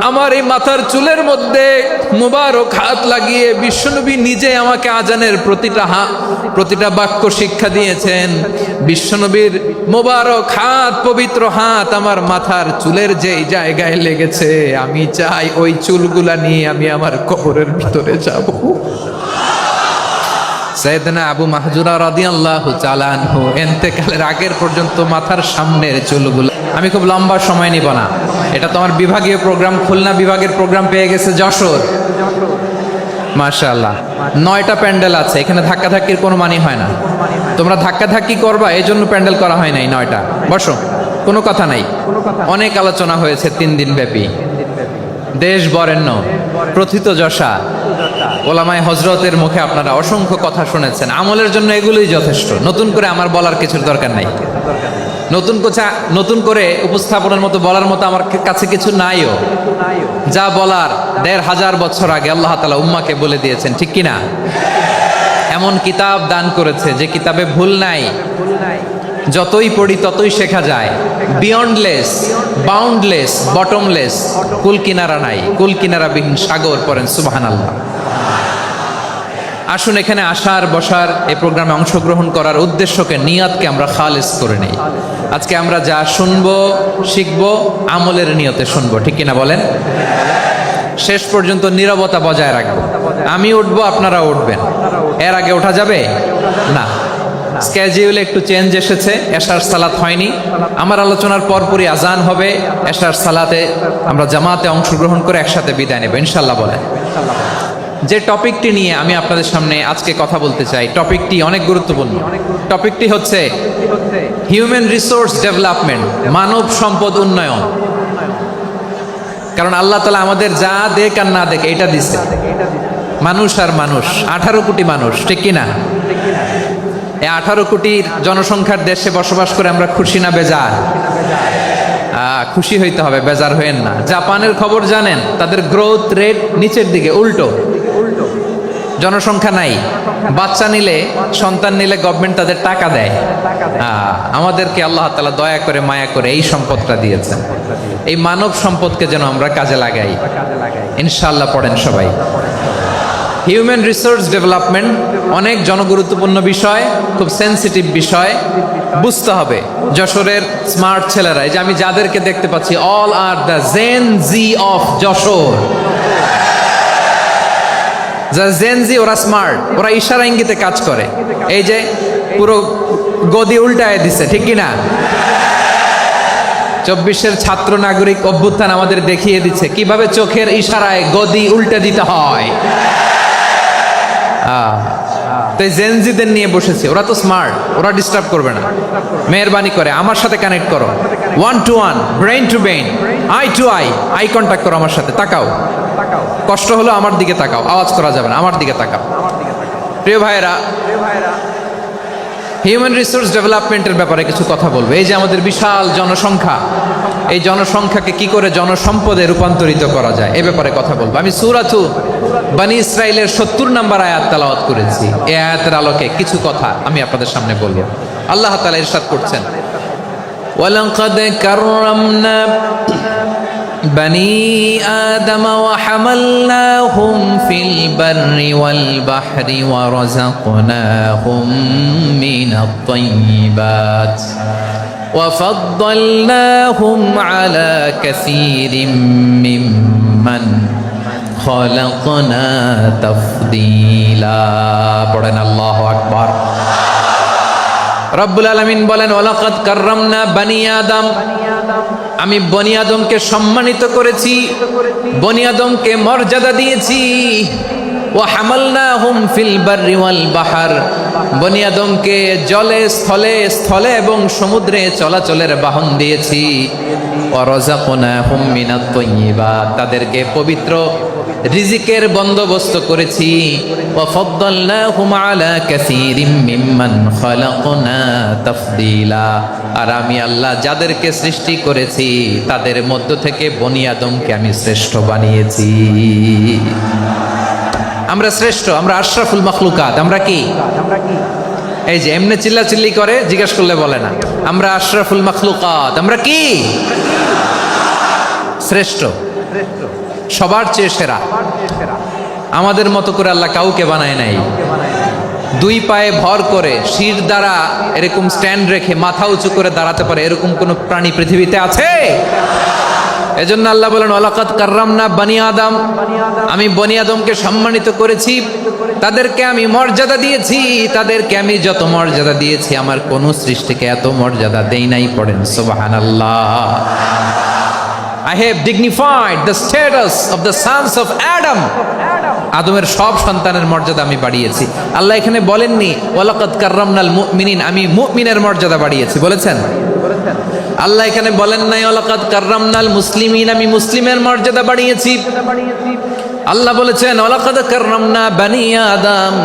আমার এই মাথার চুলের মধ্যে মুবারক হাত লাগিয়ে বিশ্বনবী নিজে আমাকে আজানের প্রতিটা বাক্য শিক্ষা দিয়েছেন। বিশ্বনবীর মুবারক হাত, পবিত্র হাত আমার মাথার চুলের যেই জায়গায় লেগেছে, আমি চাই ওই চুলগুলা নিয়ে আমি আমার কবরের ভিতরে যাব। সাইয়েদনা আবু মাহজুরা রাদিয়াল্লাহু তাআলা আনহু ইন্তেকালের আগের পর্যন্ত মাথার সামনের চুলগুলো, আমি খুব লম্বা সময় নিব না, এটা তোমার বিভাগীয় প্রোগ্রাম, খুলনা বিভাগের প্রোগ্রাম পেয়ে গেছে যশোর, মাশাআল্লাহ 9টা প্যান্ডেল আছে, এখানে ধাক্কাধাক্কির কোনো মানি হয় না। তোমরা ধাক্কাধাক্কি করবা, এই জন্য প্যান্ডেল করা হয় নাই 9টা। বসো, কোনো কথা নাই। অনেক আলোচনা হয়েছে 3 দিন ব্যাপী, দেশ বরেণ্য প্রথিতযশা ওলামায়ে হযরতের মুখে আপনারা অসংখ্য কথা শুনেছেন। আমলের জন্য এগুলোই যথেষ্ট, নতুন করে আমার বলার কিছুর দরকার নাই। নতুন করে উপস্থাপনের মতো বলার মতো আমার কাছে কিছু নাইও। যা বলার 1500 বছর আগে আল্লাহ তাআলা উম্মাকে বলে দিয়েছেন, ঠিক কিনা? এমন কিতাব দান করেছে যে কিতাবে ভুল নাই, যতই পড়ি ততই শেখা যায়। বিয়ন্ডলেস, বাউন্ডলেস, বটমলেস, কুল কিনারা নাই, কুল কিনারাবিহীন সাগর, পড়েন সুবহানাল্লাহ। আসুন এখানে আসার, বসার, এই প্রোগ্রামে অংশগ্রহণ করার উদ্দেশ্যকে, নিয়তকে আমরা খালেস করে নেই। আজকে আমরা যা শুনবো, শিখবো, আমলের নিয়তে শুনবো, ঠিক কিনা বলেন? শেষ পর্যন্ত নীরবতা বজায় রাখবো। আমি উঠবো, আপনারা উঠবেন। এর আগে ওঠা যাবে না। স্কেজিউলে একটু চেঞ্জ এসেছে, এশার সালাত হয়নি। আমার আলোচনার পরপরই আজান হবে, এশার সালাতে আমরা জামাতে অংশগ্রহণ করে একসাথে বিদায় নেব ইনশাল্লাহ। বলেন, যে টপিকটি নিয়ে আমি আপনাদের সামনে আজকে কথা বলতে চাই, টপিকটি অনেক গুরুত্বপূর্ণ। টপিকটি হচ্ছে হিউম্যান রিসোর্স ডেভেলপমেন্ট, মানব সম্পদ উন্নয়ন। কারণ আল্লাহ তাআলা আমাদের যা দেখ আর না দেখ এটা দিছে। মানুষ আর মানুষ, 18 কোটি মানুষ, ঠিক কিনা? এই 18 কোটির জনসংখ্যার দেশে বসবাস করে আমরা খুশি না বেজার? খুশি হইতে হবে, বেজার হইেন না। জাপানের খবর জানেন? তাদের গ্রোথ রেট নিচের দিকে, উল্টো। জনসংখ্যা নাই, বাচ্চা নিলে, সন্তান নিলে গভর্নমেন্ট তাদের টাকা দেয়। আমাদেরকে আল্লাহ তাআলা দয়া করে, মায়া করে এই সম্পদটা দিয়েছেন। এই মানব সম্পদকে যেন আমরা কাজে লাগাই ইনশাআল্লাহ। পড়েন সবাই। হিউম্যান রিসোর্স ডেভেলপমেন্ট অনেক জনগুরুত্বপূর্ণ বিষয়, খুব সেন্সিটিভ বিষয়, বুঝতে হবে। যশোরের স্মার্ট ছেলেরা, এই যে আমি যাদেরকে দেখতে পাচ্ছি, all are the Gen Z of Jashore. যা জেন জি, ওরা স্মার্ট, ওরা ইশারা ইঙ্গিতে কাজ করে। এই যে পুরো গদি উল্টায় দিছে, ঠিক কিনা? 24-এর ছাত্র নাগরিক অভ্যুত্থান আমাদের দেখিয়ে দিচ্ছে কিভাবে চোখের ইশারায় গদি উল্টে দিতে হয়। তো জেনজিদের নিয়ে বসেছে, ওরা তো স্মার্ট, ওরা ডিস্টার্ব করবে না। মেহরবানি করে আমার সাথে কানেক্ট করো, 1 to 1, brain to brain, eye to eye, eye contact করো আমার সাথে। তাকাও, কষ্ট হলো আমার দিকে তাকাও, আওয়াজ করা যাবে না, আমার দিকে তাকাও। প্রিয় ভাইয়েরা, হিউম্যান রিসোর্স ডেভেলপমেন্টের ব্যাপারে কিছু কথা বলবো। এই যে আমাদের বিশাল জনসংখ্যা, এই জনসংখ্যাকে কি করে জনসম্পদে রূপান্তরিত করা যায়, এ ব্যাপারে কথা বলবো। আমি সূরাতু বনী ইসরাইলের 70 নম্বর আয়াত তেলাওয়াত করেছি। এই আয়াতের আলোকে কিছু কথা আমি আপনাদের সামনে বলবো। আল্লাহ তাআলা ইরশাদ করছেন, ওয়ালাকাদ কাররামনা বনী আদম ওয়া হামালনাহুম ফিল বাররি ওয়াল বাহরি ওয়া রাযাকনাহুম মিনাত তাইয়্যিবাত ওয়া ফাদ্দালনাহুম আলা কাসীরিম মিম্মান খালাকনা তাফদীলা। পড়েন আল্লাহু আকবার। রব্বুল আলামিন বলেন, ওয়ালাকাদ কাররামনা বনী আদম, আমি বনী আদমকে সম্মানিত করেছি, বনী আদমকে মর্যাদা দিয়েছি। ওয়া হামালনাহুম ফিল বাররি ওয়াল বাহর, বনী আদমকে জলে, স্থলে এবং সমুদ্রে চলাচলের বাহন দিয়েছি। ওয়া রাযাকনাহুম মিনাত তাইয়্যিবাত, তাদেরকে পবিত্র রিজিকের বন্দোবস্ত করেছি। ওয়া ফাদ্দালনাহুম আলা কাসীরিম মিম্মান খালাকনা তাফদীলা, আর আমি আল্লাহ যাদেরকে সৃষ্টি করেছি তাদের মধ্য থেকে বনী আদমকে আমি শ্রেষ্ঠ বানিয়েছি। আমরা শ্রেষ্ঠ, আমরা আশরাফুল মাখলুকাত। আমরা কি? এই যে এমনি চিল্লাচিল্লি করে, জিজ্ঞেস করলে বলে না। আমরা আশরাফুল মাখলুকাত। আমরা কি? শ্রেষ্ঠ, সবার চেয়ে সেরা। আমাদের মতো করে আল্লাহ কাউকে বানায় নাই। দুই পায়ে ভর করে শির দ্বারা এরকম স্ট্যান্ড রেখে মাথা উঁচু করে দাঁড়াতে পারে এরকম কোন প্রাণী পৃথিবীতে আছে? এজন্য আল্লাহ বলেন ওয়ালাকাদ কাররামনা বানি আদম, আমি বনি আদমকে সম্মানিত করেছি, তাদেরকে আমি মর্যাদা দিয়েছি। তাদেরকে আমি যত মর্যাদা দিয়েছি আমার কোন সৃষ্টিকে এত মর্যাদা দেই নাই। পড়েন সুবহানাল্লাহ। I have dignified the status of the sons of Adam. আদমের সব সন্তানের মর্যাদা আমি বাড়িয়েছি। আল্লাহ এখানে বলেননি ওয়ালাকাদ কাররামনাল মুমিনিন, আমি মুমিনের মর্যাদা বাড়িয়েছি, বলেছেন? আল্লাহ এখানে বলেন নাই ওয়ালাকাদ কাররামনাল মুসলিমিন, আমি মুসলিমের মর্যাদা বাড়িয়েছি। আল্লাহ বলেছেন ওয়ালাকাদ কাররামনা বানি আদম,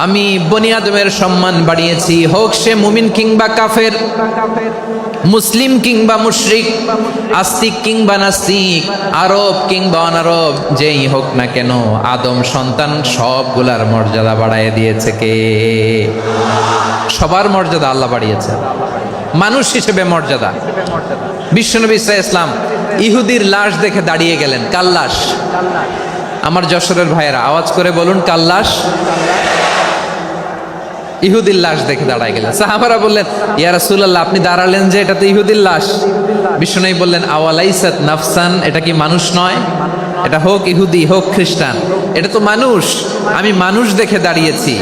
আমি বনি আদমের সম্মান বাড়িয়েছি, হোক সে মুমিন কিংবা কাফের, মুসলিম কিংবা মুশরিক, আস্তিক কিংবা নাস্তিক, আরব কিংবা অনারব, যেই হোক না কেন আদম সন্তান সবগুলার মর্যাদা বাড়ায় দিয়েছে কে? সবার মর্যাদা আল্লাহ বাড়িয়েছে। মানুষ হিসেবে মর্যাদা। বিশ্বনবী সাল্লাল্লাহু আলাইহি ওয়াসাল্লাম ইহুদির লাশ দেখে দাঁড়িয়ে গেলেন। কার লাশ? আমার যশোরের ভাইয়েরা আওয়াজ করে বলুন, কার লাশ? ইহুদির লাশ দেখে দাঁড়ায় গেলেন। সাহাবারা বললেন ইয়া রাসূলুল্লাহ, আপনি দাঁড়ালেন যে, এটা তো ইহুদির লাশ। বিশ্বনবী বললেন আওয়ালাইসাত নাফসান, এটা কি মানুষ নয়? এটা হোক ইহুদি হোক খ্রিস্টান, এটা তো মানুষ। আমি মানুষ দেখে দাঁড়িয়েছি।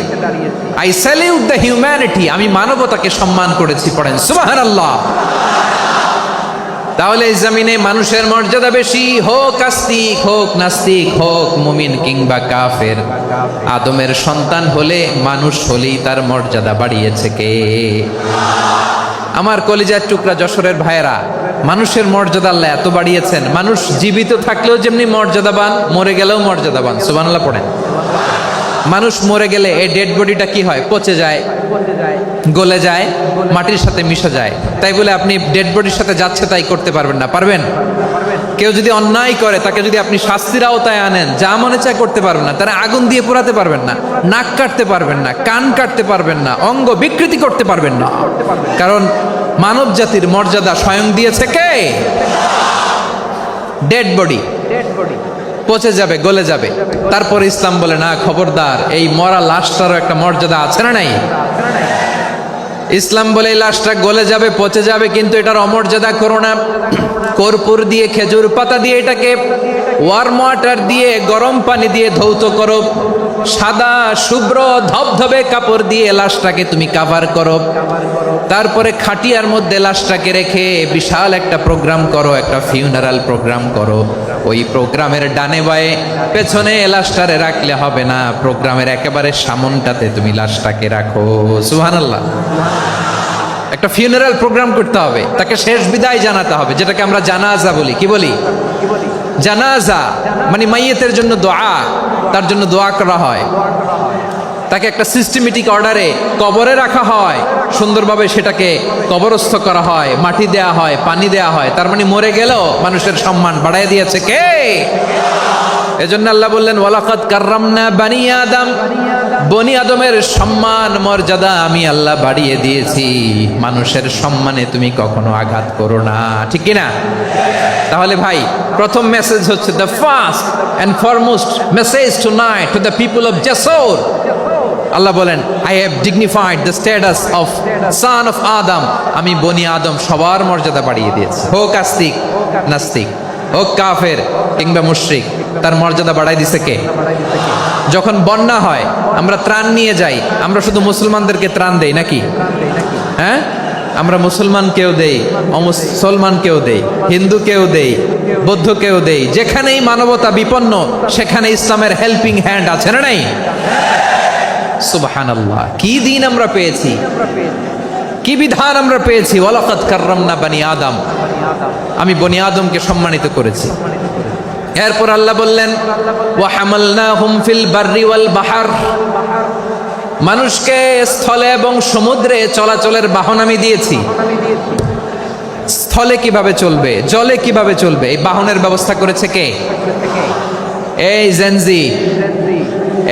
আই স্যালিউট দ্য হিউম্যানিটি, আমি মানবতাকে সম্মান করেছি। পড়েন সুবহানাল্লাহ। তাহলে এই জমিনে মানুষের মর্যাদা বেশি, হোক আস্তিক হোক নাস্তিক, হোক মুমিন কিংবা কাফের। আদমের সন্তান হলে, মানুষ হলেই তার মর্যাদা বাড়িয়েছে কে? আমার কলিজার টুকরা যশোরের ভাইয়েরা, মানুষের মর্যাদা আল্লাহ এত বাড়িয়েছেন, মানুষ জীবিত থাকলেও যেমনি মর্যাদাবান, মরে গেলেও মর্যাদাবান। সুবহানাল্লাহ পড়েন। মানুষ মরে গেলে এই ডেড বডিটা কি হয়? পচে যায়, গলে যায়, মাটির সাথে মিশে যায়। তাই বলে আপনি ডেড বডির সাথে যাচ্ছে তাই করতে পারবেন না? পারবেন? কেউ যদি অন্যায় করে তাকে যদি আপনি শাস্তির আওতায় আনেন, যা মনে চায় করতে পারবেন না। তারা আগুন দিয়ে পোড়াতে পারবেন না, নাক কাটতে পারবেন না, কান কাটতে পারবেন না, অঙ্গ বিকৃতি করতে পারবেন না। কারণ মানব জাতির মর্যাদা স্বয়ং দিয়েছে কে? ডেড বডি পচে যাবে, গলে যাবে। তারপর ইসলাম বলে না, খবরদার, এই মরা লাশটারও একটা মর্যাদা আছে না নাই? ইসলাম বলে এই লাশটা গলে যাবে, পচে যাবে, কিন্তু এটার অমর্যাদা করো না। কর্পূর দিয়ে, খেজুর পাতা দিয়ে, এটাকে ওয়ার্ম ওয়াটার দিয়ে, গরম পানি দিয়ে ধৌত করো। সাদা শুভ্র ধবধবে কাপড় দিয়ে লাশটাকে তুমি কাভার করো। তারপরে খাটিয়ার মধ্যে লাশটাকে রেখে বিশাল একটা প্রোগ্রাম করো, একটা ফিউনারাল প্রোগ্রাম করো। ওই প্রোগ্রামের ডানে বায়ে পেছনে লাশটারে রাখলে হবে না, প্রোগ্রামের একেবারে সামনটাতে তুমি লাশটাকে রাখো। সুবহানাল্লাহ। একটা ফিউনারাল প্রোগ্রাম করতে হবে, তাকে শেষ বিদায় জানাতে হবে, যেটাকে আমরা জানাজা বলি। কি বলি? জানাজা মানে মাইয়েতের জন্য দোয়া, তার জন্য দোয়া করা হয়। তাকে একটা সিস্টেমেটিক অর্ডারে কবরে রাখা হয়, সুন্দরভাবে সেটাকে কবরস্থ করা হয়, মাটি দেয়া হয়, পানি দেয়া হয়। তার মানে মরে গেলেও মানুষের সম্মান বাড়ায় দিয়েছে কে? এজন্য আল্লাহ বললেন ওয়ালাকাদ কাররামনা বানি আদম, বনি আদমের সম্মান মর্যাদা আমি আল্লাহ বাড়িয়ে দিয়েছি। মানুষের সম্মানে তুমি কখনো আঘাত করো না, ঠিক কি না? তাহলে ভাই, প্রথম মেসেজ হচ্ছে, the first and foremost message tonight to the people of Jessore. আল্লাহ বলেন I have dignified the status of son of Adam, আমি বনি আদম সবার মর্যাদা বাড়িয়ে দিয়েছি। হোক আস্তিক নাস্তিক, হোক কাফের কিংবা মুশরিক, তার মর্যাদা বাড়াই দিছে কে? যখন বন্যা হয় আমরা ত্রাণ নিয়ে যাই, আমরা শুধু মুসলমানদেরকে ত্রাণ দেই নাকি? হ্যাঁ, আমরা মুসলমানকেও দেই, অমুসলমানকেও দেই, হিন্দুকেও দেই, বৌদ্ধকেও দেই। যেখানেই মানবতা বিপন্ন সেখানে ইসলামের হেল্পিং হ্যান্ড আছে না নাই? সুবহানাল্লাহ। কি দিন আমরা পেয়েছি, কি বিধান আমরা পেয়েছি। ওয়ালাকাদ কাররামনা বানি আদম, আমি বনি আদমকে সম্মানিত করেছি। এরপর আল্লাহ বললেন ওয়া হামালনাহুম ফিল বাররি ওয়াল বাহর, মানুষকে স্থলে এবং সমুদ্রে চলাচলের বাহন আমি দিয়েছি। স্থলে কিভাবে চলবে, জলে কিভাবে চলবে, এই বাহনের ব্যবস্থা করেছে কে? এই জেনজি,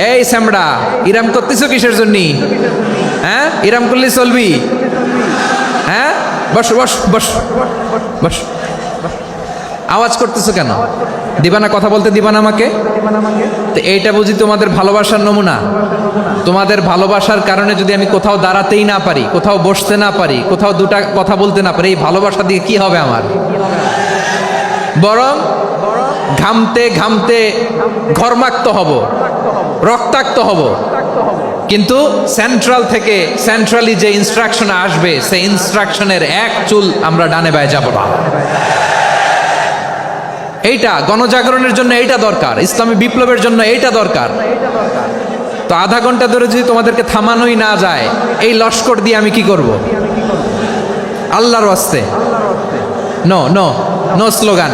এই স্যামড়া, ইরাম করতেছো কিসের জন্য? হ্যাঁ, ইরাম করলে চলবি? হ্যাঁ, বস বস বস বস। আওয়াজ করতেছো কেন? দিবা না, কথা বলতে দিবা না আমাকে? তো এইটা বুঝি তোমাদের ভালোবাসার নমুনা? তোমাদের ভালোবাসার কারণে যদি আমি কোথাও দাঁড়াতেই না পারি, কোথাও বসতে না পারি, কোথাও দুটা কথা বলতে না পারি, এই ভালোবাসা দিয়ে কি হবে আমার? বরং ঘামতে ঘামতে ঘর্মাক্ত হব, রক্তাক্ত হব। কিন্তু সেন্ট্রালি যে ইনস্ট্রাকশন আসবে, সেই ইনস্ট্রাকশনের এক চুল আমরা ডানে বায়ে যাব না। এইটা গণজাগরণের জন্য এইটা দরকার, ইসলামী বিপ্লবের জন্য এইটা দরকার। তো আধা ঘন্টা ধরে যদি তোমাদেরকে থামানোই না যায়, এই লস্কর দিয়ে আমি কি করব? আল্লাহর ওয়াস্তে নো নো নো স্লোগান,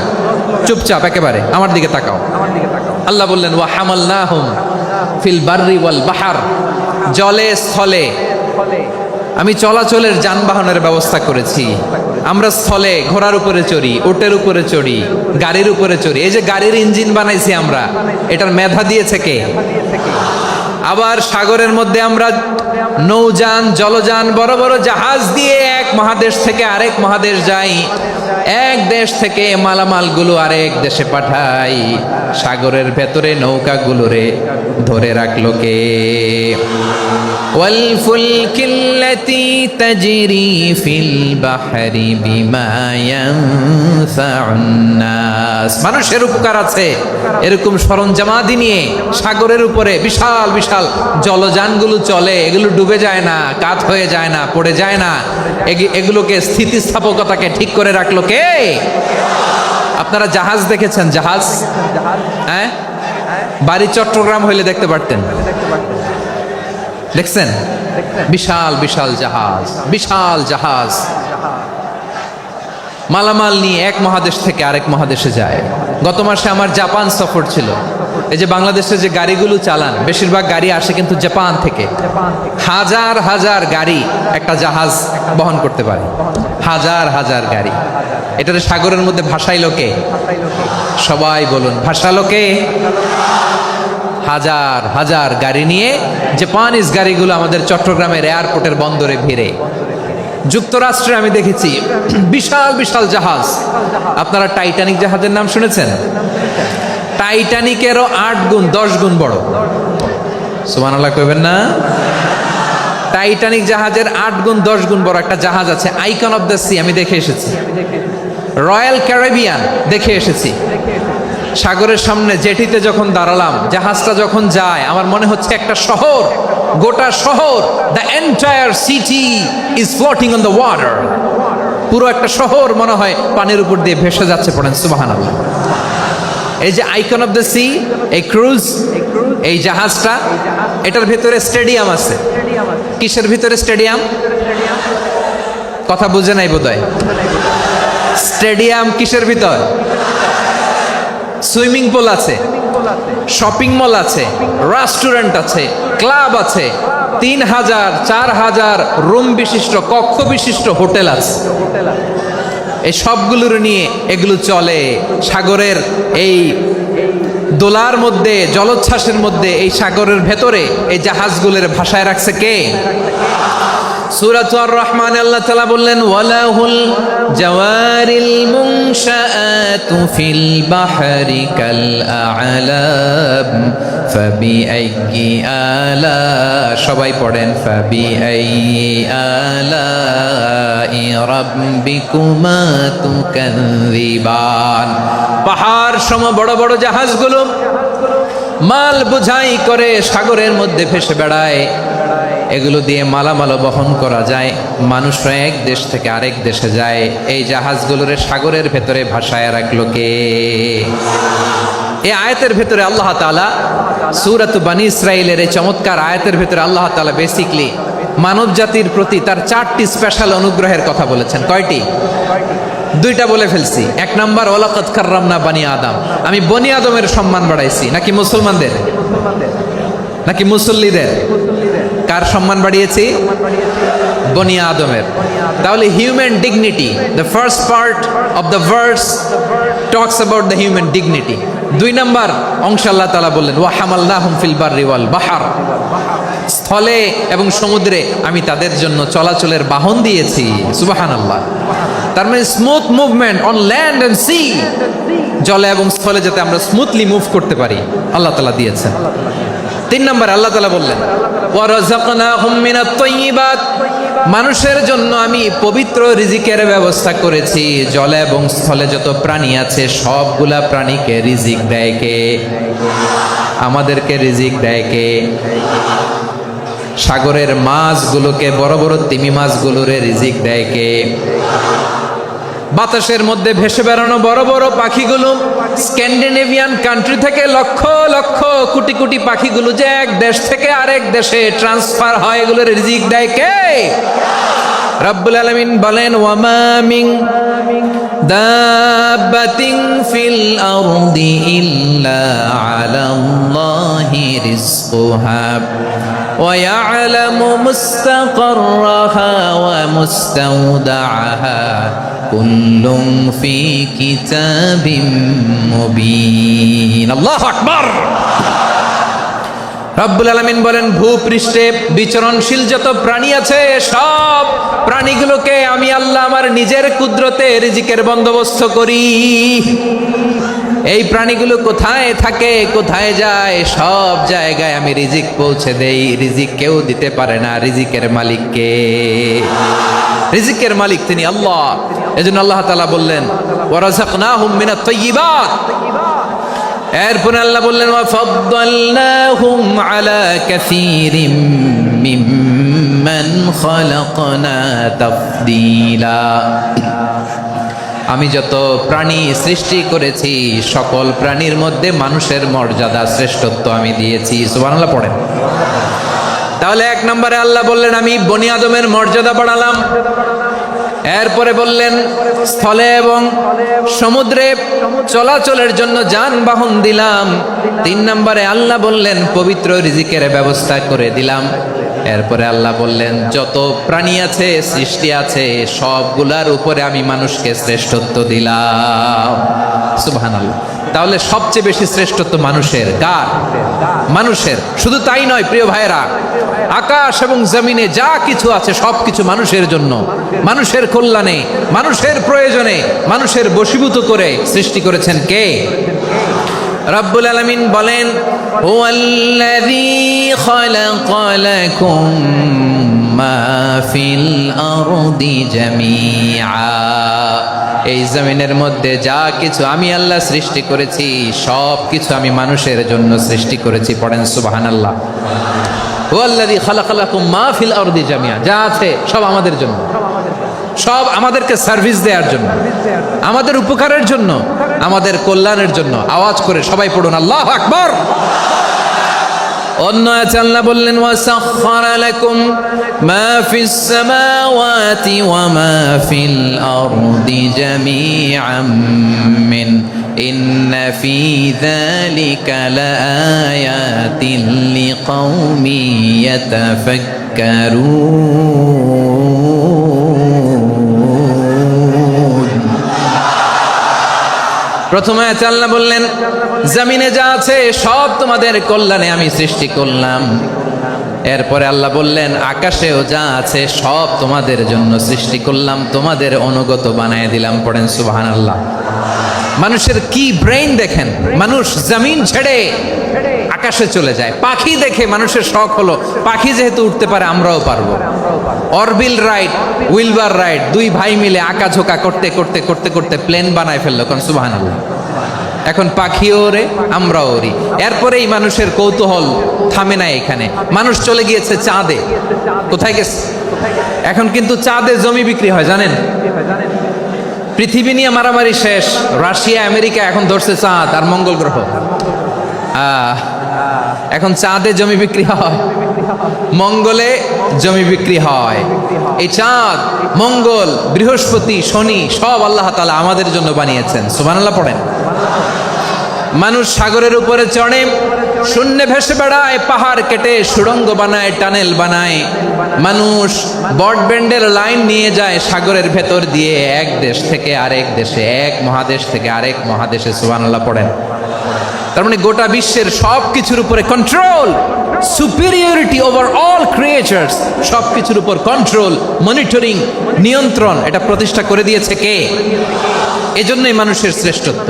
চুপচাপ একেবারে আমার দিকে তাকাও। আল্লাহ বললেন ওয়া হামালনাহুম ফিল বাররি ওয়াল বাহার, জলে স্থলে আমি চলাচলের যানবাহনের ব্যবস্থা করেছি। আমরা স্থলে ঘোড়ার উপরে চড়ি, উটের উপরে চড়ি, গাড়ির উপরে চড়ি। এই যে গাড়ির ইঞ্জিন বানাইছি আমরা, এটার মেধা দিয়েছে কে? আবার সাগরের মধ্যে আমরা নৌযান, জলযান, বড় বড় জাহাজ দিয়ে এক মহাদেশ থেকে আরেক মহাদেশ যাই, এক দেশ থেকে মালামালগুলো আরেক দেশে পাঠাই। সাগরের ভেতরে নৌকাগুলোরে ধরে রাখলো কে? ওয়ালফুলকিল্লাতী তাজরি ফিল বাহরি বিমা ইয়ানফাউন নাস। মানুষের উপকার আছে এরকম সরঞ্জামাদি নিয়ে সাগরের উপরে বিশাল বিশাল জলযানগুলো চলে। এগুলো ডুবে যায় না, কাত হয়ে যায় না, পড়ে যায় না। এগুলোকে স্থিতিস্থাপকতাকে ঠিক করে রাখলো কে? আপনারা জাহাজ দেখেছেন? জাহাজ, হ্যাঁ, বাড়ি চট্টগ্রাম হইলে দেখতে পারতেন। দেখছেন? বিশাল বিশাল জাহাজ, বিশাল জাহাজ মালামাল নিয়ে এক মহাদেশ থেকে আরেক মহাদেশে যায়। গত মাসে আমার জাপান সফর ছিল। এই যে বাংলাদেশে যে গাড়িগুলো চালান, বেশিরভাগ গাড়ি আসে কিন্তু জাপান থেকে। হাজার হাজার গাড়ি একটা জাহাজ বহন করতে পারে, হাজার হাজার গাড়ি। এটাতে সাগরের মধ্যে ভাসাইলো কে? সবাই বলুন, ভাসালো কে? হাজার হাজার গাড়ি নিয়ে জাপানিজ গাড়িগুলো আমাদের চট্টগ্রামের এয়ারপোর্টের বন্দরে ভিড়ে। যুক্তরাষ্ট্রে আমি দেখেছি বিশাল বিশাল জাহাজ। আপনারা টাইটানিক জাহাজের নাম শুনেছেন? টাইটানিকেরও 8 গুণ 10 গুণ বড়। সুবহানাল্লাহ কইবেন না? টাইটানিক জাহাজের 8 গুণ 10 গুণ বড় একটা জাহাজ আছে, আইকন অফ দ্য সি। আমি দেখে এসেছি। রয়্যাল ক্যারিবিয়ান দেখে এসেছি। সাগরের সামনে জেটিতে যখন দাঁড়ালাম, জাহাজটা যখন যায়, আমার মনে হচ্ছে একটা শহর, গোটা শহর, the entire city is floating on the water. পুরো একটা শহর মনে হয় পানির উপর দিয়ে ভেসে যাচ্ছে। পড়েন সুবহানাল্লাহ। এই যে আইকন অফ দ্য সি, এই ক্রুজ, এই জাহাজটা, এটার ভিতরে স্টেডিয়াম আছে। কিসের ভিতরে স্টেডিয়াম? কথা বুঝে নাই বোধহয়। স্টেডিয়াম কিসের ভিতর? সুইমিং পুল আছে, শপিং মল আছে, রেস্টুরেন্ট আছে, ক্লাব আছে, 3000 4000 রুম বিশিষ্ট, কক্ষ বিশিষ্ট হোটেল আছে। এই সবগুলোর নিয়ে এগুলো চলে সাগরের এই দোলার মধ্যে, জলোচ্ছ্বাসের মধ্যে। এই সাগরের ভেতরে এই জাহাজগুলোর ভাষায় রাখছে কে? সূরাতুর আর-রহমানে আল্লাহ তাআলা বললেন ওয়ালাহুল জাওয়ারিল মুনশাআতু ফিল বাহরি কাল আ'লাম ফাবিআইয়ি আলা, সবাই পড়েন, ফাবিআইয়ি আলাই রাব্বিকুমা তুকাযযিবান। পাহাড় সম বড় বড় জাহাজগুলো মাল বোঝাই করে সাগরের মধ্যে ভেসে বেড়ায়। এগুলো দিয়ে মালামাল বহন করা যায়, মানুষরা এক দেশ থেকে আরেক দেশে যায়। এই জাহাজগুলোর সাগরের ভেতরে ভাসায় রাখলো কে? এই আয়াতের ভেতরে আল্লাহ তাআলা সূরাত বনী ইসরাঈলের এই চমৎকার আয়াতের ভেতরে আল্লাহ তাআলা বেসিক্যালি মানব জাতির প্রতি তার 4টি স্পেশাল অনুগ্রহের কথা বলেছেন। কয়টি? 2টা বলে ফেলছি। 1 নাম্বার, ওয়ালাকাদ কাররামনা বনী আদম, আমি বনী আদমের সম্মান বাড়াইছি। নাকি মুসলমানদের? নাকি মুসল্লিদের? কার সম্মান বাড়িয়েছি? বনী আদমের। তাহলে human dignity, the first part of the verse talks about the human dignity. 2 number অংশ আল্লাহ তাআলা বললেন ওয়া হামালনাহুম ফিল বাররি ওয়াল বাহর, স্থলে এবং সমুদ্রে আমি তাদের জন্য চলাচলের বাহন দিয়েছি। সুবহানাল্লাহ। তার মানে smooth movement on land and sea, জলে এবং স্থলে যাতে আমরা স্মুথলি মুভ করতে পারি আল্লাহ তাআলা দিয়েছেন। 3 নম্বরে আল্লাহ তাআলা বললেন ওয়ারাযাকনাহুম মিনাত তাইয়্যিবাত, মানুষের জন্য আমি পবিত্র রিজিকের ব্যবস্থা করেছি। জলে এবং স্থলে যত প্রাণী আছে সবগুলা প্রাণীকে রিজিক দেয় কে? আমাদেরকে রিজিক দেয় কে? সাগরের মাছগুলোকে, বড় বড় তিমি মাছগুলোরে রিজিক দেয় কে? বাতাসের মধ্যে ভেসে বেড়ানো বড় বড় পাখিগুলো, স্ক্যান্ডিনেভিয়ান কান্ট্রি থেকে লক্ষ লক্ষ কোটি কোটি পাখিগুলো যে এক দেশ থেকে আরেক দেশে ট্রান্সফার হয়, এগুলোর রিজিক দেয় কে? রব্বুল আলামিন বলেন ওয়ামা মিন দাব্বাতিন ফিল আরদি ইল্লা আলাল্লাহি রিজকুহা ওয়া ইয়ালামু মুস্তাকাররাহা ওয়া মুস্তাওদাআহা কুল্লুম ফি কিতাবিম মুবিন। আল্লাহু আকবার। রব্বুল আলামিন বলেন ভূপৃষ্ঠে বিচরণশীল যত প্রাণী আছে সব প্রাণীগুলোকে আমি আল্লাহ আমার নিজের কুদরতে রিজিকের বন্দোবস্ত করি। এই প্রাণীগুলো কোথায় থাকে, কোথায় যায়, সব জায়গায় আমি রিজিক পৌঁছে দেই। রিজিক কেউ দিতে পারে না, রিজিকের মালিক কে? রিজিকের মালিক তিনি আল্লাহ। এজন্য আল্লাহ তাআলা বললেন ওয়ারাযাকনাহুম মিনাত তাইয়্যিবাত। এরপরে আল্লাহ বললেন ওয়াফাদ্দালনাহুম আলা কাসীরিম মিম্মান খালাকনা তাফদীলা। আমি যত প্রাণী সৃষ্টি করেছি সকল প্রাণীর মধ্যে মানুষের মর্যাদা শ্রেষ্ঠত্ব আমি দিয়েছি। সুবহানাল্লাহ পড়েন। তাহলে 1 নম্বরে আল্লাহ বললেন আমি বনি আদমের মর্যাদা বাড়ালাম। এরপরে বললেন স্থলে এবং সমুদ্রে চলাচলের জন্য যানবাহন দিলাম। 3 নম্বরে আল্লাহ বললেন পবিত্র রিজিকের ব্যবস্থা করে দিলাম। এরপরে আল্লাহ বললেন যত প্রাণী আছে, সৃষ্টি আছে, সবগুলার উপরে আমি মানুষকে শ্রেষ্ঠত্ব দিলাম। সুবহানাল্লাহ। তাহলে সবচেয়ে বেশি শ্রেষ্ঠত্ব মানুষের। কার? মানুষের। শুধু তাই নয় প্রিয় ভাইরা, আকাশ এবং জমিনে যা কিছু আছে সবকিছু মানুষের জন্য, মানুষের কল্যাণে, মানুষের প্রয়োজনে, মানুষের বশীভূত করে সৃষ্টি করেছেন কে? রব্বুল আলামিন বলেন হুয়াল্লাযী খালাকা লাকুম মা ফিল আরদি জামিআ। এই জমিনের মধ্যে যা কিছু আমি আল্লাহ সৃষ্টি করেছি সব কিছু আমি মানুষের জন্য সৃষ্টি করেছি। পড়েন সুবহানাল্লাহ। হুয়াল্লাযী খালাকা লাকুম মা ফিল আরদি জামিআ। যা আছে সব আমাদের জন্য, সব আমাদেরকে সার্ভিস দেওয়ার জন্য, আমাদের উপকারের জন্য, আমাদের কল্যাণের জন্য। আওয়াজ করে সবাই পড়ুন আল্লাহু আকবার। অন্য আয়াতে আল্লাহ বললেন ওয়াসাখখারা লাকুম মা ফিস সামাওয়াতি ওয়া মা ফিল আরদি জামিআম মিন ইন্না ফি যালিকা লাআয়াতিন লিকাউমিন ইয়াতাফাক্কারুন। প্রথমে আয়াতে আল্লাহ বললেন জমিনে যা আছে সব তোমাদের কল্যাণে আমি সৃষ্টি করলাম। এরপরে আল্লাহ বললেন আকাশেও যা আছে সব তোমাদের জন্য সৃষ্টি করলাম, তোমাদের অনুগত বানায় দিলাম। পড়েন সুবহানাল্লাহ। মানুষের কি ব্রেইন দেখেন, মানুষ জমিন ছেড়ে আকাশে চলে যায়। পাখি দেখে মানুষের শখ হলো পাখি যেহেতু উঠতে পারে আমরাও পারবো। অরবিল রাইট, উইলবার রাইট, 2 ভাই মিলে আঁকাঝোঁকা করতে করতে করতে করতে প্লেন বানায় ফেললো। কারণ সুবহানাল্লাহ। এখন পাখিও ওরে, আমরাও ওরি। এরপরেই মানুষের কৌতূহল থামে না এখানে। মানুষ চলে গিয়েছে চাঁদে। কোথায় গেছে? এখন কিন্তু চাঁদে জমি বিক্রি হয় জানেন? পৃথিবী নিয়ে মারামারি শেষ। রাশিয়া আমেরিকা এখন ধরছে চাঁদ আর মঙ্গল গ্রহ। এখন চাঁদে জমি বিক্রি হয়, মঙ্গলে জমি বিক্রি হয়। এই চাঁদ, মঙ্গল, বৃহস্পতি, শনি সব আল্লাহ তাআলা আমাদের জন্য বানিয়েছেন। সুবহানাল্লাহ পড়েন। মানুষ সাগরের উপরে চড়ে, শূন্যে ভেসে বেড়ায়, পাহাড় কেটে সুড়ঙ্গ বানায়, টানেল বানায়। মানুষ ব্রডব্যান্ডের লাইন নিয়ে যায় সাগরের ভেতর দিয়ে, এক দেশ থেকে আরেক দেশে, এক মহাদেশ থেকে আরেক মহাদেশে। সুবহানাল্লাহ পড়েন। তার মানে গোটা বিশ্বের সব কিছুর উপরে control superiority over all creatures, সব কিছুর উপর কন্ট্রোল, মনিটরিং, নিয়ন্ত্রণ, এটা প্রতিষ্ঠা করে দিয়েছে কে? এজন্যই মানুষের শ্রেষ্ঠত্ব।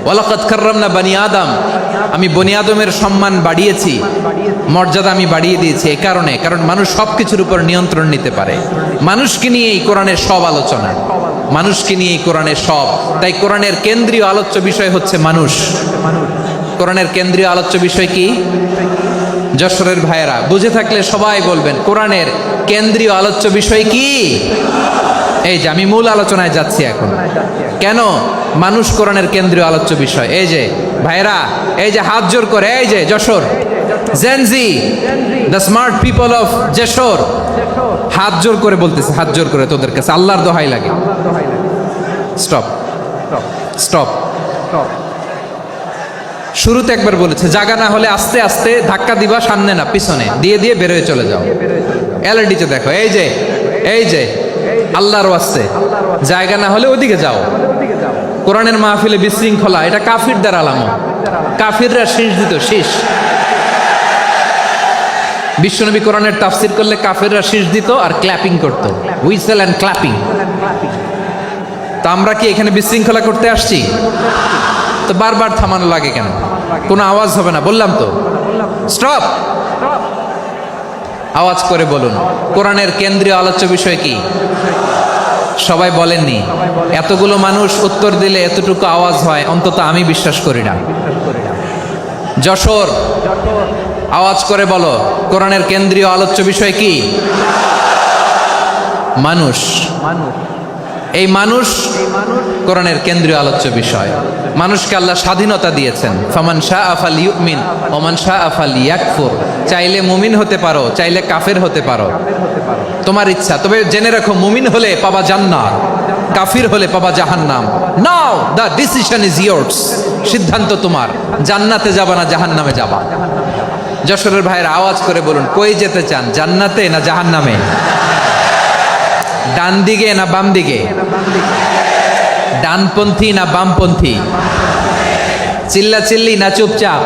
ওয়ালাকাদ কাররামনা বানি আদম, আমি বনি আদমের সম্মান বাড়িয়েছি, মর্যাদা আমি বাড়িয়ে দিয়েছি এই কারণে, কারণ মানুষ সব কিছুর উপর নিয়ন্ত্রণ নিতে পারে। মানুষকে নিয়ে এই কোরআনের সব আলোচনা, মানুষকে নিয়ে এই কোরআনের সব। তাই কোরআনের কেন্দ্রীয় আলোচ্য বিষয় হচ্ছে মানুষ। কোরআনের কেন্দ্রীয় আলোচ্য বিষয় কি? যশোরের ভাইয়েরা বুঝে থাকলে সবাই বলবেন কোরআনের কেন্দ্রীয় আলোচ্য বিষয় কি? এই যে আমি মূল আলোচনায় যাচ্ছি এখন। কেন মানুষ কোরআনের কেন্দ্রীয় আলোচ্য বিষয়? এই যে ভাইরা, এই যে হাত জোর করে, এই যে Jessore Gen Z, the smart people of Jessore, হাত জোর করে বলতেছে, হাত জোর করে তোদের কাছে আল্লাহর দোহাই লাগে, স্টপ স্টপ। শুরুতে একবার বলেছে জায়গা না হলে আস্তে আস্তে ধাক্কা দিবা, সামনে না পিছনে, দিয়ে দিয়ে বেরোয় চলে যাও। এলইডিতে দেখো, এই যে এই যে আল্লাহর ওয়াস্তে জায়গা না হলে ওদিকে যাও। কোরআনের মাহফিলে বিশৃঙ্খলা, এটা কাফিরদের আলামত। কাফিররা শীষ দিত, শীষ। বিশ্বনবী কোরআনের তাফসির করলে কাফিররা শীষ দিত আর ক্ল্যাপিং করতো, হুইসেল অ্যান্ড ক্ল্যাপিং। তা আমরা কি এখানে বিশৃঙ্খলা করতে আসছি? তো বারবার থামানো লাগে কেন? কোনো আওয়াজ হবে না, বললাম তো স্টপ। আওয়াজ করে বলুন কোরআনের কেন্দ্রীয় আলোচ্য বিষয় কি? সবাই বলেননি। এতগুলো মানুষ উত্তর দিলে এতটুকু আওয়াজ হয়, অন্তত আমি বিশ্বাস করি না। যশোর, আওয়াজ করে বলো কোরআনের কেন্দ্রীয় আলোচ্য বিষয় কি? মানুষ। এই মানুষ কোরআনের কেন্দ্রীয় আলোচ্য বিষয়। মানুষকে আল্লাহ স্বাধীনতা দিয়েছেন। ফামান শাআ ফালইউমিন ওয়া মান শাআ ফালইয়াকফুর। চাইলে মুমিন হতে পারো, চাইলে কাফের হতে পারো, তোমার ইচ্ছা। তবে জেনে রাখো, মুমিন হলে পাবা জান্নাত, কাফির হলে পাবা জাহান্নাম। নাও দ্য ডিসিশন ইজ ইয়ার্স। সিদ্ধান্ত তোমার, জান্নাতে যাবা না জাহান্নামে যাবা। যশোরের ভাইয়ের আওয়াজ করে বলুন কই যেতে চান, জান্নাতে না জাহান্নামে? ডান দিকে না বাম দিকে? ডানপন্থী না বামপন্থী? চিল্লা চিল্লি না চুপচাপ?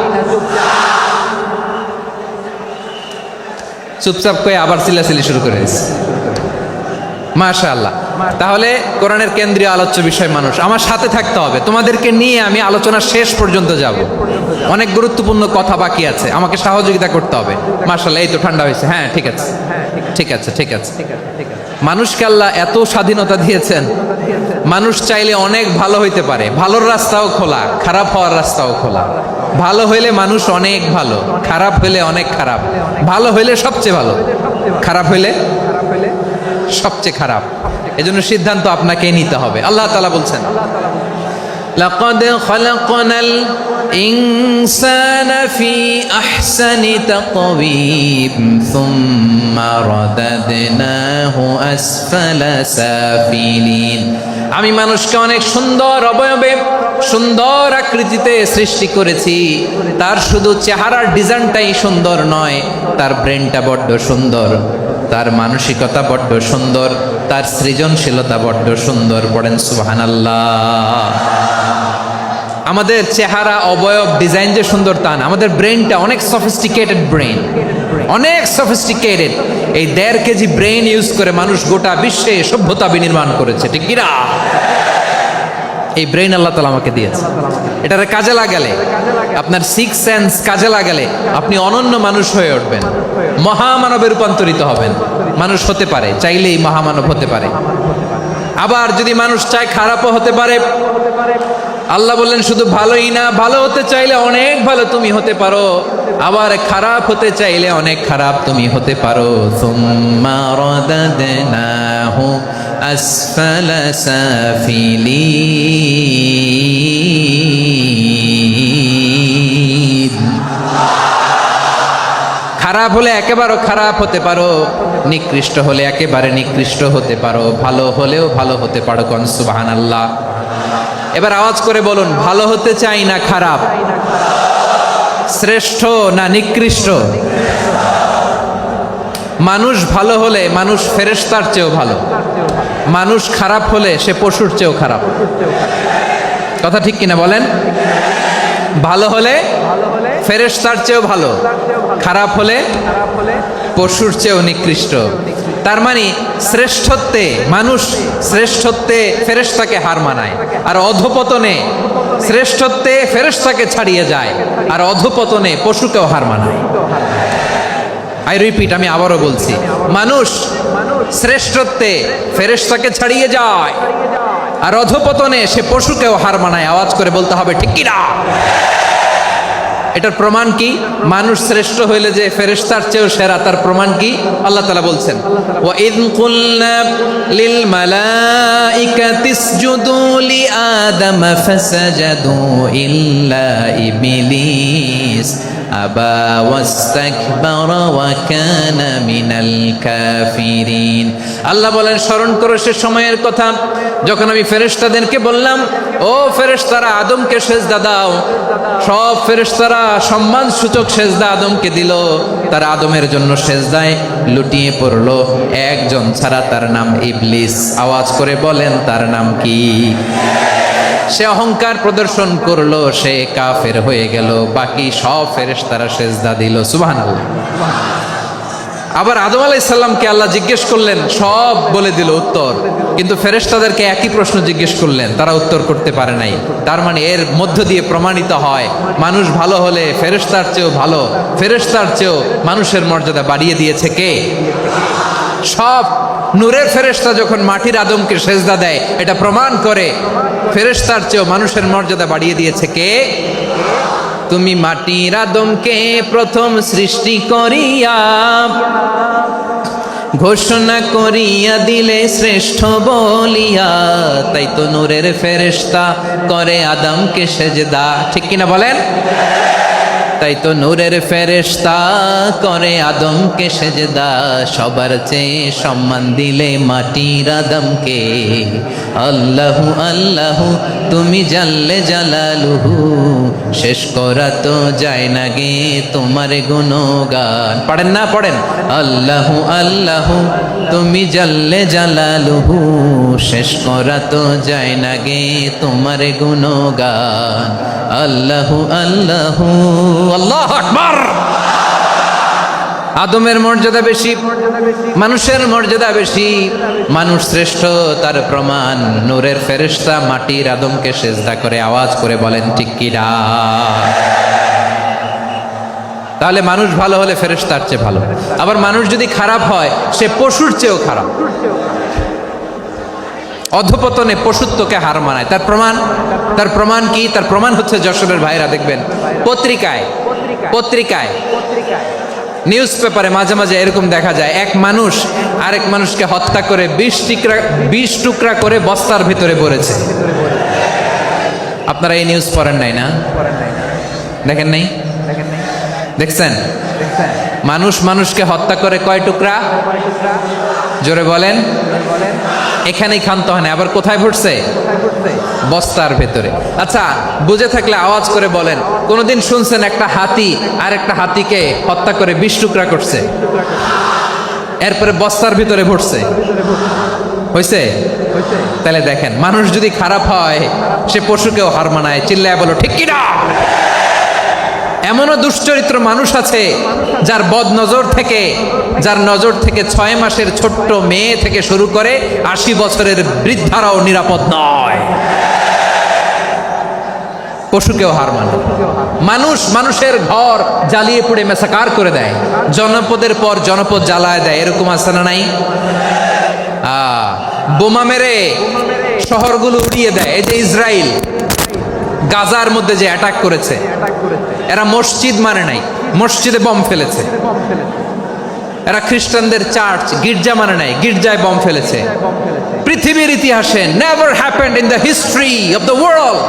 চুপচাপ কয়ে আবার চিল্লাচিল্লি শুরু করে দিয়েছে। মাশাআল্লাহ। তাহলে কোরআনের কেন্দ্রীয় আলোচ্য বিষয় মানুষ। আমার সাথে থাকতে হবে, তোমাদেরকে নিয়ে আমি আলোচনা শেষ পর্যন্ত যাব। অনেক গুরুত্বপূর্ণ কথা বাকি আছে, আমাকে সহযোগিতা করতে হবে। মাশাআল্লাহ, এই তো ঠান্ডা হয়েছে। হ্যাঁ ঠিক আছে, ঠিক আছে, ঠিক আছে। মানুষকে আল্লাহ এত স্বাধীনতা দিয়েছেন, মানুষ চাইলে অনেক ভালো হইতে পারে। ভালোর রাস্তাও খোলা, খারাপ হওয়ার রাস্তাও খোলা। ভালো হইলে মানুষ অনেক ভালো, খারাপ হইলে অনেক খারাপ। ভালো হইলে সবচেয়ে ভালো, খারাপ হইলে সবচেয়ে খারাপ। এজন্য সিদ্ধান্ত আপনাকেই নিতে হবে। আল্লাহ তাআলা বলছেন লাকাদ খালাকনাল ইনসানা ফি আহসানি তাকওয়িম সুম্মা রাদাদনাহু আসফালা সাফিলিন। আমি মানুষকে অনেক সুন্দর অবয়বে, সুন্দর আকৃতিতে সৃষ্টি করেছি। তার শুধু চেহারার ডিজাইনটাই সুন্দর নয়, তার ব্রেনটা বড্ড সুন্দর, তার মানসিকতা বড্ড সুন্দর, তার সৃজনশীলতা বড্ড সুন্দর। পড়েন সুবহানাল্লাহ। আমাদের চেহারা, অবয়ব, ডিজাইন যে সুন্দর তা না, আমাদের ব্রেনটা অনেক সফিস্টিকেটেড ব্রেন, অনেক সফিস্টিকেটেড। এই 1.5 কেজি ব্রেন ইউজ করে মানুষ গোটা বিশ্বে সভ্যতা বিনির্মাণ করেছে, ঠিক কিনা? এই ব্রেন আল্লাহ তাআলা আমাকে দিয়েছে। এটারে কাজে লাগালে, আপনার 6 সেন্স কাজে লাগালে আপনি অনন্য মানুষ হয়ে উঠবেন, মহামানবে রূপান্তরিত হবেন। মানুষ হতে পারে, চাইলেই মহামানব হতে পারে। আবার যদি মানুষ চায় খারাপও হতে পারে। আল্লাহ বললেন শুধু ভালোই না, ভালো হতে চাইলে অনেক ভালো তুমি হতে পারো, আবার খারাপ হতে চাইলে অনেক খারাপ তুমি হতে পারো। সুম্মা রাদাদনাহু আসফালা সাফিলিন। খারাপ হলে একেবারে খারাপ হতে পারো, নিকৃষ্ট হলে একেবারে নিকৃষ্ট হতে পারো, ভালো হলেও ভালো হতে পারো। কোন সুবহানাল্লাহ। এবার আওয়াজ করে বলুন ভালো হতে চাই না খারাপ? শ্রেষ্ঠ না নিকৃষ্ট? মানুষ ভালো হলে মানুষ ফেরেশতার চেয়েও ভালো, মানুষ খারাপ হলে সে পশুর চেয়েও খারাপ। কথা ঠিক কিনা বলেন? ভালো হলে ফেরেশতার চেয়েও ভালো, খারাপ হলে পশুর চেয়েও নিকৃষ্ট। তার মানে শ্রেষ্ঠত্বে মানুষ শ্রেষ্ঠত্বে ফেরেশতাকে হার মানায়, আর অধপতনে শ্রেষ্ঠত্বে ফেরেশতাকে ছাড়িয়ে যায়, আর অধপতনে পশুকেও হার মানায়। আই রিপিট, আমি আবারও বলছি, মানুষ শ্রেষ্ঠত্বে ফেরেশতাকে ছাড়িয়ে যায়, আর অধপতনে সে পশুকেও হার মানায়। আওয়াজ করে বলতে হবে ঠিক কি না? এটার প্রমাণ কি? মানুষ শ্রেষ্ঠ হইলে যে ফেরেশতার চেয়েও সেরা, তার প্রমাণ কি? আল্লাহ তাআলা বলছেন, ওয়া ইয কুলনা লিল মালাইকাতি ইসজুদু লি আদম ফাসাজাদু ইল্লা ইবলিস আবা ওয়াস্তাকবারা ওয়া কানা মিনাল কাফিরিন। আল্লাহ বলেন, স্মরণ করো সে সময়ের কথা যখন আমি ফেরেশতাদেরকে বললাম, ও ফেরেশতারা আদমকে সেজদা দাও। সব ফেরেশতারা সম্মান সূচক সেজদা আদমকে দিল। তারা আদমের জন্য সেজদায় লুটিয়ে পড়লো, একজন ছাড়া, তার নাম ইবলিস। আওয়াজ করে বলেন, তার নাম কি? সে অহংকার প্রদর্শন করলো, সে কাফের হয়ে গেল। বাকি সব ফেরেশতারা সেজদা দিল। সুবহানাল্লাহ। আবার আদম আলাইহিস সালামকে আল্লাহ জিজ্ঞেস করলেন, সব বলে দিল উত্তর, কিন্তু ফেরেশতাদেরকে একই প্রশ্ন জিজ্ঞেস করলেন, তারা উত্তর করতে পারে নাই। তার মানে এর মধ্য দিয়ে প্রমাণিত হয়, মানুষ ভালো হলে ফেরেশতার চেয়েও ভালো, ফেরেশতার চেয়েও মানুষের মর্যাদা বাড়িয়ে দিয়েছে কে? সব নূরের ফেরেশতা যখন মাটির আদমকে সেজদা দেয়, এটা প্রমাণ করে ফেরেশতার চেয়েও মানুষের মর্যাদা বাড়িয়ে দিয়েছে কে? তুমি মাটির আদমকে প্রথম সৃষ্টি করিয়া ঘোষণা করিয়া দিলে শ্রেষ্ঠ বলিয়া, তাই তো নূরের ফেরেশতা করে আদমকে সেজদা। ঠিক কিনা বলেন? তাই তো নূরের ফেরেশতা করে আদমকে সেজদা। সবার চেয়ে সম্মান দিলে মাটির আদমকে। আল্লাহু আল্লাহু তুমি জাল্লে জালালুহু, শেষ করা তো যায় না গে তোমার গুণগান। পড়েন না? পড়েন। আল্লাহু আল্লাহু তুমি জাল্লে জালালুহু, শেষ করা তো যায় না গে তোমার গুণগান। আল্লাহু আল্লাহু। আল্লাহু আকবার। আদমের মর্যাদা বেশি, মানুষের মর্যাদা বেশি। মানুষ শ্রেষ্ঠ, তার প্রমাণ নূরের ফেরেশতা মাটির আদমকে সেজদা করে। আওয়াজ করে বলেন ঠিক কি না? তাহলে মানুষ ভালো হলে ফেরেশতার চেয়ে ভালো। আবার মানুষ যদি খারাপ হয়, সে পশুর চেয়েও খারাপ। অধপতনে পশুত্বকে হার মানায়। তার প্রমাণ কি? তার প্রমাণ হচ্ছে, যশোরের ভাইরা দেখবেন পত্রিকায় নিউজ পেপারে মাঝে মাঝে এরকম দেখা যায়, এক মানুষ আরেক মানুষকে হত্যা করে 20 টুকরা করে বস্তার ভিতরে ভরেছে। আপনারা এই নিউজ পড়েন নাই না? দেখেন নাই? দেখছেন? মানুষ মানুষকে হত্যা করে কয় টুকরা? জোরে বলেন। এখানেই ক্ষান্ত হয় না, আবার কোথায় ভরছে? বস্তার ভেতরে। আচ্ছা, বুঝে থাকলে আওয়াজ করে বলেন, কোনদিন শুনছেন একটা হাতি আর একটা হাতিকে হত্যা করে 20 টুকরা করছে, এরপরে বস্তার ভিতরে ভরছে? হয়েছে? তাহলে দেখেন, মানুষ যদি খারাপ হয়, সে পশুকেও হার মানায়। চিল্লায় বলো ঠিক কি না? এমনও দুশ্চরিত্র মানুষ আছে যার নজর থেকে 6 মাসের ছোট্ট মেয়ে থেকে শুরু করে 80 বছরের বৃদ্ধারাও নিরাপদ নয়। পশুকেও হার মানে। মানুষের ঘর জ্বালিয়ে পুড়ে মেসাকার করে দেয়, জনপদের পর জনপদ জ্বালায় দেয়। এরকম আছে না নাই? বোমা মেরে শহরগুলো উড়িয়ে দেয়। এই যে ইসরায়েল গাজার মধ্যে যে অ্যাটাক করেছে, এরা মসজিদ মানে নাই, মসজিদে বম ফেলেছে। এরা খ্রিস্টানদের চার্চ গির্জা মানে নাই, গির্জায় বম ফেলেছে। পৃথিবীর ইতিহাসে never happened in the history of the world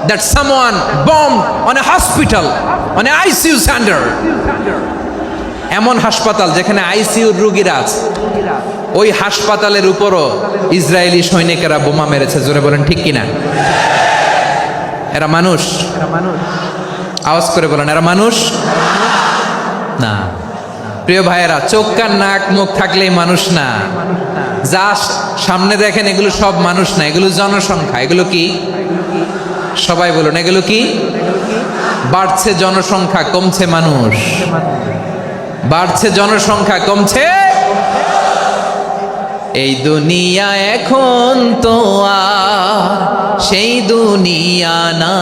that someone bombed on a hospital, on an ICU center. এমন হাসপাতাল যেখানে আইসিইউর রোগীরা আছে, ওই হাসপাতালের উপরও ইসরায়েলি সৈনিকেরা বোমা মেরেছে। জোরে বলেন ঠিক কিনা? এরা মানুষ? আওয়াজ করে বলেন, এরা মানুষ না। প্রিয় ভাইয়েরা, চোখ কান নাক মুখ থাকলেই মানুষ না। যা সামনে দেখেন এগুলো সব মানুষ না, এগুলো জনসংখ্যা। এগুলো কি? সবাই বলুন, এগুলো কি? বাড়ছে জনসংখ্যা, কমছে মানুষ। বাড়ছে জনসংখ্যা, কমছে। এই দুনিয়া এখন তো আর সেই দুনিয়া না।